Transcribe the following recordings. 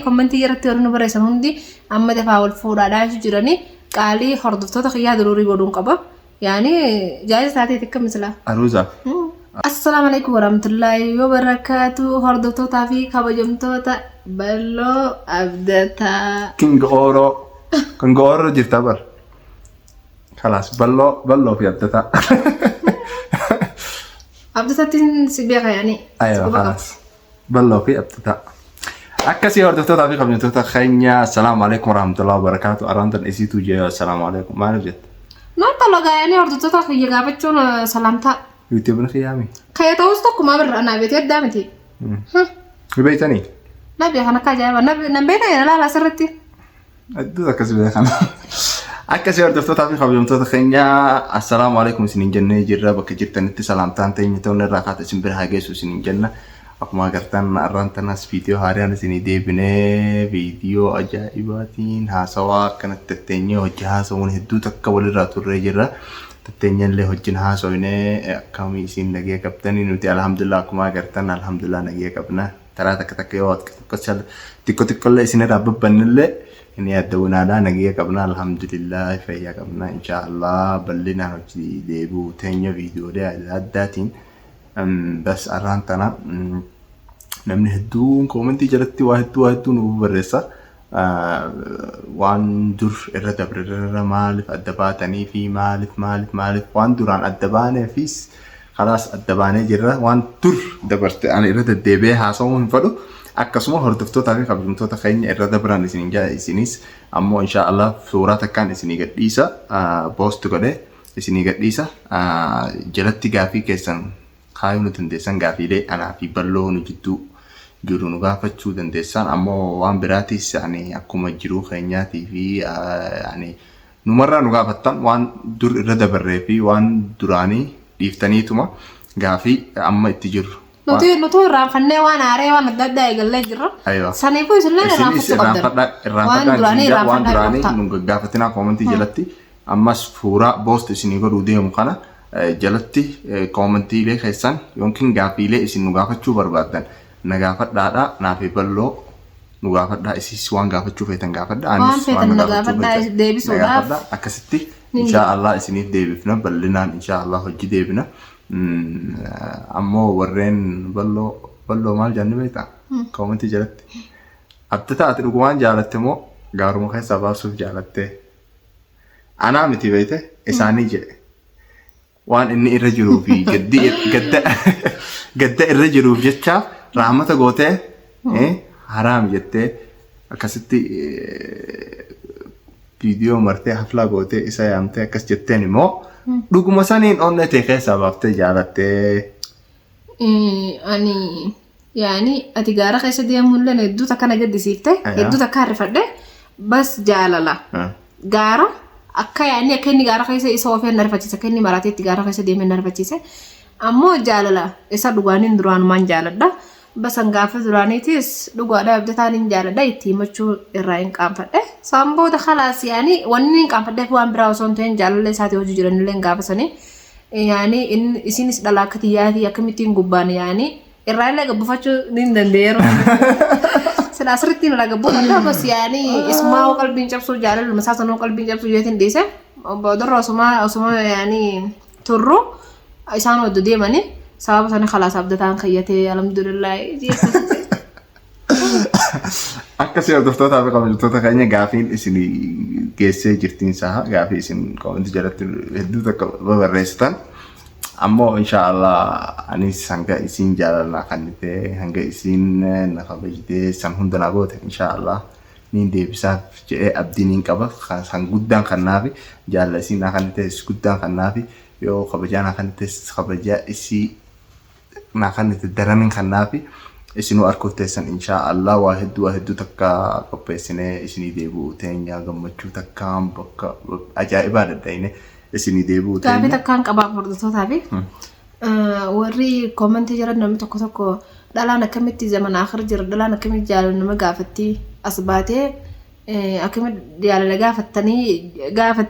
commenti irratti warri nu barreessan hundi amma dafaa wal fuudhaadhaan jiranii qaalii hordoftoota xiyyaa daruurii godhuun qaba. Yani jaayiz taatee tikka misla. Aruza. Assalamu alaikum warahmatullahi wabarakatuh. Hordoftoota fi kabajamtoota Ballo Abdataa. Kingooro jirta bar. Khalas Ballo fi Abdataa. Abdataatiin si beeka yani. Aywa khalas. Ballo fi Abdataa. Akkasii hordoftoota fi kabajamtoota keenya assalamu alaikum warahmatullahi wabarakatuh. Arantan isitu jee assalamu alaikum. Maal jett? Nanta loga yani hordoftoota kiyya gaafachuun salaamtaa. YouTube na khiyami. Kaya ta'us tokkuma birra na beete adda miti. Beeytanii? Nabi kana ka jaaba nabi kana laala sirritti. Addu akkas beekana. Akkasii hordoftoota fi kabajamtoota keenya assalamu alaikum isinin jennee jirra bakka jirtanitti salaamtaan teenya ta'uun irraa kaata isin bira hageessu isinin jenna. Akkuma agartan arrantanas viidiyoo haaraan isinii deebinee viidiyoo ajaa'ibaatiin haasawaa akkanatti tetteenyee hojii haasawuun hedduu takka walirraa turree jirra. Tetteenyallee hojiin haasawinee akkamii isin nagee qabdanii nuti alhamdulillah akkuma agartan alhamdulillah nagee qabna. Taraa takka yoo xiqqoo isinirraa babbannillee inni yaaddaawwinaadhaa nagee qabna alhamdulillah fayyaa qabna inshaallah bal'inaan hojii deebi'uu teenya viidiyoolee addaatiin. بس أرانتنا نمني هدون كومنتي جلتي واحد نوب برسا وان دور الرد برر مالف الدباتني في مالف وان دوران الدبانة فيس خلاص الدبانة جرا وان دور دبرت أنا الرد الدبي حاسون فلو أكسمه هرتفتو تاري قبل متو تخين الرد بران إسنين إسنيس أما إن شاء الله صورة كان إسنين قد ليسا بوست كده إسنين قد ليسا جلتي قافي كيسان خايو نتندسان غافيلي أنا في بلو نجدو جرو نغافتشو تندسان أمو وان براتيس يعني أكو مجرو خينياتي في يعني نمرة نغافتان وان دور ردا برريفي وان دوراني ليفتانيتوما غافي أما اتجر نتو رافنة وان عاري وان الدادا يقل جرو أيوة سانيكو يسلين رافت قدر وان دوراني نغافتنا كومنتي جلتي أما سفورا بوست سنيقو روديه مقانا جلتي كومنتي لي خيسان يمكن غافيلي اسين نغافتشو بربادن نغافت دادا نافي بلو نغافت دا اسي سوان غافتشو فيتن غافت دا انس وان نغافت دا ديبي سوداف اكستي ان شاء الله اسيني ديبفنا بلنان ان شاء الله حج ديبنا امو ورين بلو مال جنبيتا كومنتي جلتي ابتتا اترغوان جالتمو غارمو خيسا باسوف جالتي انا متي بيته اساني جي وان إني الرجل في قد الرجل في جتة رحمة قوته حرام جتة كستي فيديو مرتي حفلة قوته إسا يامته كس جتة نمو لوكو مسانين أنه تيخي سببته جالته أني يعني أتجارة خيسة ديامون لنا يدو تكنا جد سيفته يدو تكارف ده بس جاللا جارة akka yaani akka inni gaara keessa isa ofee narfachiisa akka inni marateetti gaara keessa deemee narfachiisa ammoo jaalala isa dhugaaniin duraan maan jaaladha basan gaafa duraaniitis dhugaadha abdataan hin jaaladha itti himachuu irraa hin qaanfadhe saambooda khalaas yaani wanni hin qaanfadheef waan biraa osoo hin ta'in jaalala isaatii hojii jiranillee hin gaafasanii yaani isinis dhalaa akka tiyyaatii akkamittiin gubbaan yaani irraa illee gabbifachuu ni dandeeru. سلا سرتين ولا قبول هذا بس يعني اسمه قلبي جابسو جالل المساس إنه قلبي جابسو جيتين ديسة بدر أسماء يعني ترو إنسان ودودي ماني سبب سنة خلاص أبدأ خيّتي الحمد لله أكثر هردفتوتا في قبل خيّني قافين إسني جيسة جرتين ساها قافي إسن كونت جرت هدوتا ببرستان أما إن شاء الله أني سانجا إسين جالنا خانته هنگا إسين نخبجته سانهون دناغوت إن شاء الله نين دي بساف جاء أبدينين كبا سانغودان خنافي جال إسين نخانته سكودان خنافي يو خبجان نخانته خبجا إسي نخانته درانين خنافي إسينو أركوته سان إن شاء الله واحد تكا كبسينه إسيني ديبو تينيا غمچو تكام بكا أجائبات دينه إسيني ديبو تينيا كابي تكان كباب بردو تابي وري كومنتي جرد نمي تكو دالانا كميتي زمن آخر جرد دالانا كميتي جال نمي غافتي أصباتي أكمل ديال غافتني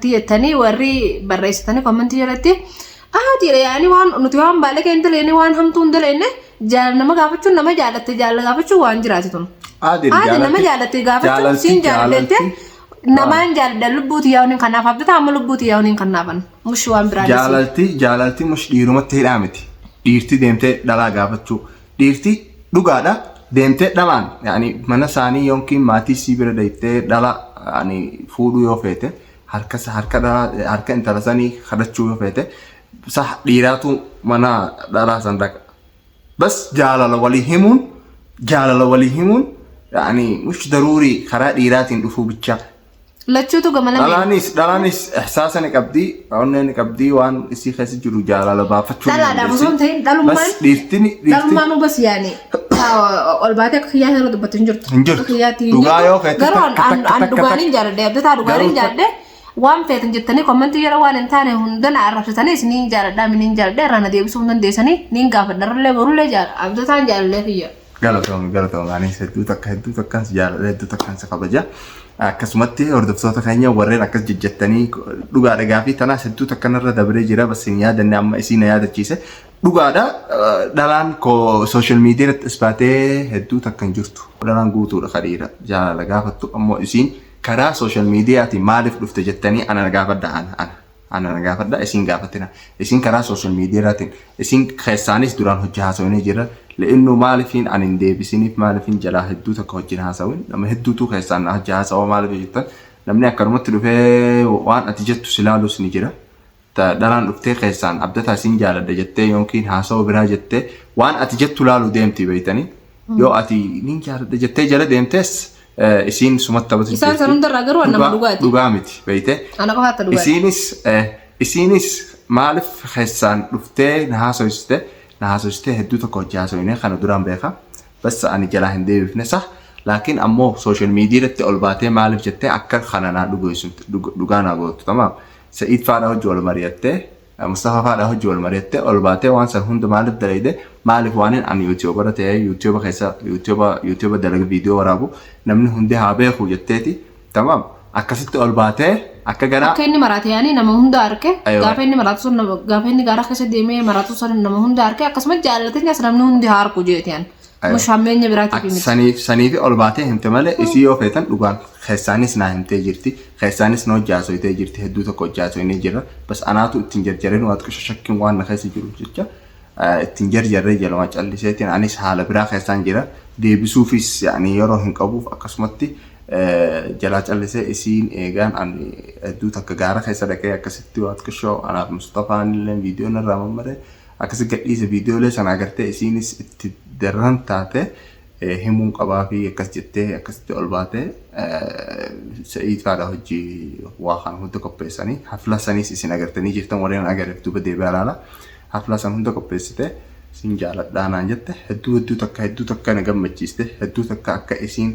يتني وري برئيستني كومنتي جردتي Ahatiidha yaani waan nuti waan baala kee intaleenii waan hamtuu intaleenii nama gaafachuun nama jaalatte jaalala gaafachuun waan jiraati tun. Haati nama jaalatte gaafachuun siin jaalatte namaan jaalladha lubbuuti yaa'uun kanaaf abdata amma lubbuuti yaa'uun kanaafan mushi waan biraa. Jaalalti mushi dhiirumatti hidhaa miti. Dhiirti deemtee dhalaa gaafachuu dhiirti dhugaadha deemtee dhalaan yaani mana isaanii yookiin maatii sii bira deettee dhala yaani fuudhuu yoo feete harka intala sanii kadhachuu yoo feete. صح ديراتو منا دارا صندق بس جالله ولي همون يعني مش ضروري خرا ديرات ندفو بتشا لا تشوتو جمالا دلانيس احساسا نقبدي او نقبدي وان اسي خاص جرو جالله بافتشو لا بزوم تين بس دلما بس يعني والباتك خيا هرو دبتنجر خياتي دوغايو فيت عن دوغانين جارده ابدا دوغانين جارده waan feetan jettanii komentii yeroo waan hin taane hundana arrabsitanii isiniin jaaladhaa miniin jaaladha irraan deebisuu dandeessanii niin gaafadharallee borullee abdataan jaalallee fiyya. Galatoom anis hedduu takkaan si jaaladha hedduu takkaan si kabaja. Akkasumatti hordoftoota keenya warreen akkas jejjettanii dhugaadha gaafii tanaas hedduu takkanarra dabree jira basin yaadanne amma isiin yaadachiise dhugaadha dhalaan sooshaal miidiyaatti isbaatee hedduu takkan jirtu dhalaan guutuudha kadhiira jaalala gaafattu ammoo isiin karaa social mediaati maaliif dhufte jettanii ana gaafadha isin gaafatina isin karaa social mediaati isin keessaanis duraan hojii haasawanii jira le'innu maaliifin anin deebisiniif maaliifin jalaa hedduu tokko hojii haasawin nama hedduutu keessaan hojii haasawa maaliif jettan namni akkanumatti dhufee waan ati jettu silaalus ni jira dhalaan dhuftee keessaan abdata isin jaaladha jettee yookiin haasawa biraa jettee waan ati jettu laalu deemti beeytanii yoo ati nin jaaladha jettee jala deemtees isin sumatti taphatu. Isaan sanuun darraa garuu nama dhugaati. Dhugaa miti beeyte. Ana qofaatti dhugaati. Isinis maaliif keessaan dhuftee na haasofsite hedduu tokko hojii haasofne kana duraan beeka. Bas ani jalaa hin deebifne sah. Laakiin ammoo sooshaal miidiyaatti ol baatee maaliif jettee akka kana naa dhugaa naa gootu tamaam. Sa'iid faadhaa hojii wal mari'attee Mustafa faadhaa hojii wal mari'attee ol baatee waan san hunda maaliif dalagde maaliif waan ani yuutuubarra ta'ee yuutuuba dalaga viidiyoo waraabu namni hundi haa beeku jetteeti tamaam akkasitti ol baatee akka garaa akka inni maraate yaani nama hunda arke gaafa inni maraatu sun gaafa inni gaara keessa deemee maraatu sun nama hunda arke akkasumas jaalatanii as namni hundi haa arku jeetiin mushammeenya biraatiif miti saniif ol baatee himte malee isii yoo feetan dhugaan keessaanis naa himtee jirti keessaanis na hojjaasoytee jirti hedduu tokko hojjaasoynee jira bas anaatu ittiin jarjareen waan xiqqoo shakkiin waan na keessa jiru jecha ittiin jarjarree jalama calliseetiin anis haala biraa keessaan jira deebisuufis yaani yeroo hin qabuuf akkasumatti jalaa callisee isiin eegaan ani hedduu takka gaara keessa dhaqee akkasitti waan xiqqoo anaaf Mustafaan illee viidiyoo narraa mammaree akkasi gadhiise viidiyoolee sana agartee isiinis itti darran taate himuun qabaa fi akkas jettee akkasitti ol baatee Sa'iid faadhaa hojii waa kana hunda qopheessanii hafla sanis isin agartanii jirtan warreen agareef duuba deebi'aa laala hafla san hunda qopheessite isin jaaladhaa naan jette hedduu takka na gammachiiste hedduu takka akka isiin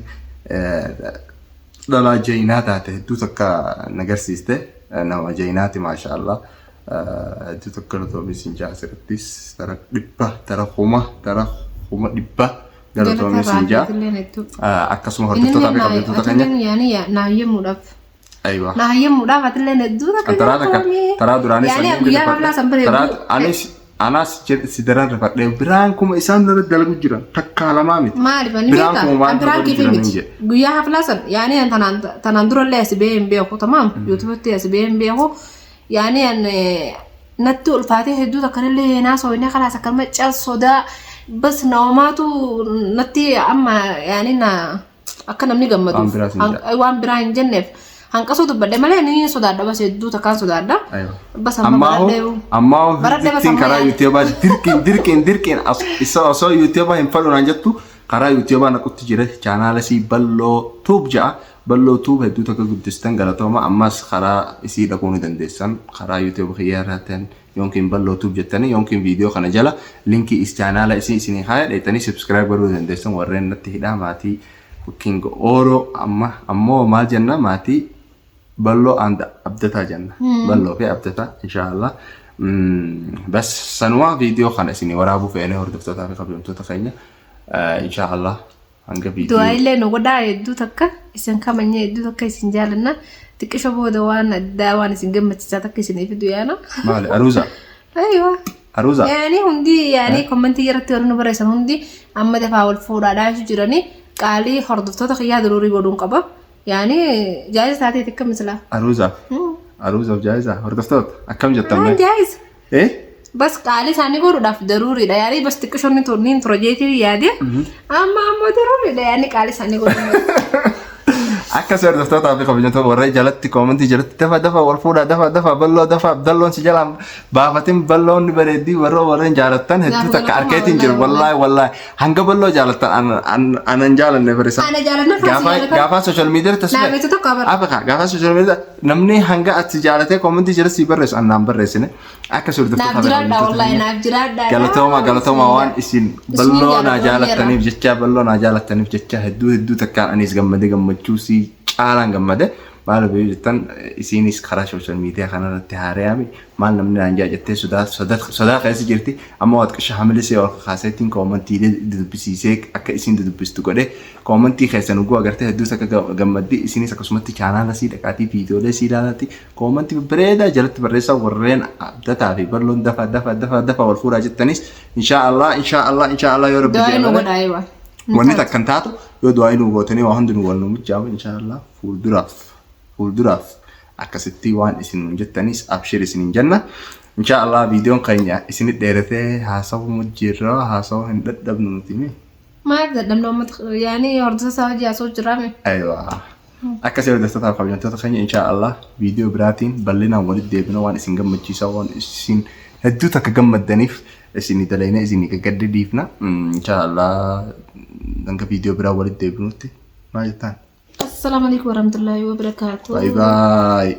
dhalaa jeenaa taate hedduu takka nagarsiiste nama jeenaati maashaallah hedduu takka lutoomi isin jaasirattis tara dhibba tara kuma dhibba galatoomii isin jaa akkasuma hordoftoota fi qabdatoota keenya yaani naayyemuudhaaf aywa naayyemuudhaaf atillee hedduu takka taraa duraanis yaani guyyaa haflaa san bare anas si daran rafadhee biraan kuma isaan dara dalagu jira takka lamaa miti maaliif ani biraan kiifii miti guyyaa haflaa san yaani tanaan durallee as ba'ee hin beeku tamaam yuutuubitti as ba'ee hin beeku yaani natti ulfaatee hedduu takkanillee naasooyinee kalaas akka macaa sodaa bas naawmaatu natti amma yaani akka namni gammadu waan biraa hin jenneef hanqasuu dubbadde malee ni sodaadha bas hedduu takkaan sodaadha bas ammaa vittiin karaa yuutuubaa dirqiin osoo yuutuubaa hin fadhuunaan jettu karaa yuutuubaa naqutti jira chaanaalasii balloo tuub ja'a balloo tuub hedduu takka guddistan galatooma ammas karaa isii dhaquu ni dandeessan karaa yuutuuba xiyyaaraatiin yookiin balloo tuub jettanii yookiin viidiyoo kana jala linkii is chaanaala isinii haaya dheetanii subscribe godhuu dandeessan warreen natti hidhaa maatii King Oro ammoo maal jenna maatii ballo and abdata janna ballo fi abdata inshallah bas sanwa video kana isini warabu feene hordoftoota fi qabdamtoota keenya inshallah hanga video du'a illee no godaa hedduu takka isin kamanye hedduu takka isin jaalanna xiqqisho booda waan addaa waan isin gammachiisaa takka isiniif du'aana maali aruuza ايوه Aruuza. يعني هندي يعني كومنتي يرتي ورنو بريسن هندي اما دفع والفورا داش جيراني قالي حردفتو تخيا ضروري بدون قبا يعني جايز ساعتي تكم مثلا Aruuza. Aruuza jaayiza hordoftoota akkam jettan جايز eh بس قالي ساني قولوا داف ضروري ده يعني بس تكشوني تورنين تروجيتي يادي اما ضروري ده يعني قالي ساني قولوا akka seer daftoota fi kabajamtoota warra jalatti koomentii jalatti dafa wal fuudha dafa balloo abdalloon si jalaan baafatin balloonni bareeddii warreen jaalattan hedduu takka arkeetiin jiru wallaahi hanga balloo jaalattan anan jaalanne barisa انا جالنا gaafa social media نعمته تكبر gaafa social media namni hanga ati jaalatee koomentii jalatti si barreessu annaan barreessine akka seer daftoota نافجرادا والله نافجرادا galatooma waan isin balloo naa jaalattaniif jecha hedduu takkaan anis gammachuu si caalaan gammade maal biyyu jettan isinis karaa social media kanarratti haarayame maal namni naan jaajattee sodaa keessa jirti amma waat qisha hamilisee ol kaaseetiin koomentii dubbisiisee akka isin dubbistu godhe koomentii keessan ugguu agartee hedduu akka gammaddi isinis akkasumatti chaanaala sii dhaqaatii viidiyoolee sii ilaalaati koomentii bareedaa jalatti barreessaa warreen abdataa fi balloon dafa wal fuudhaa jettanis inshaallah yoo rabbi jedhamee wanni takkan taatu yoo du'aa inuu gootanii waa hundi nu wal nu mijjaamu inshaallah fuulduraaf akkasitti waan isin jettanis abshir isinin jenna inshaallah viidiyoon keenya isinit dheeratee haasawu mujjirra haasawu hin dadhabnu nuti mi ما قدمنا يعني هردسة سواجي أسوي جرامي aywa akkasii hordoftoota kabajamtoota keenya inshaallah viidiyoo biraatiin bal'inaan walitti deebina waan isin gammachiisaa waan isin hedduu takka gammaddaniif isinii dalaynaa isinii gaggadde dhiifna inshaallah danga viidiyoo biraa walitti deebinutti maal jettaan السلام عليكم ورحمة الله وبركاته bye bye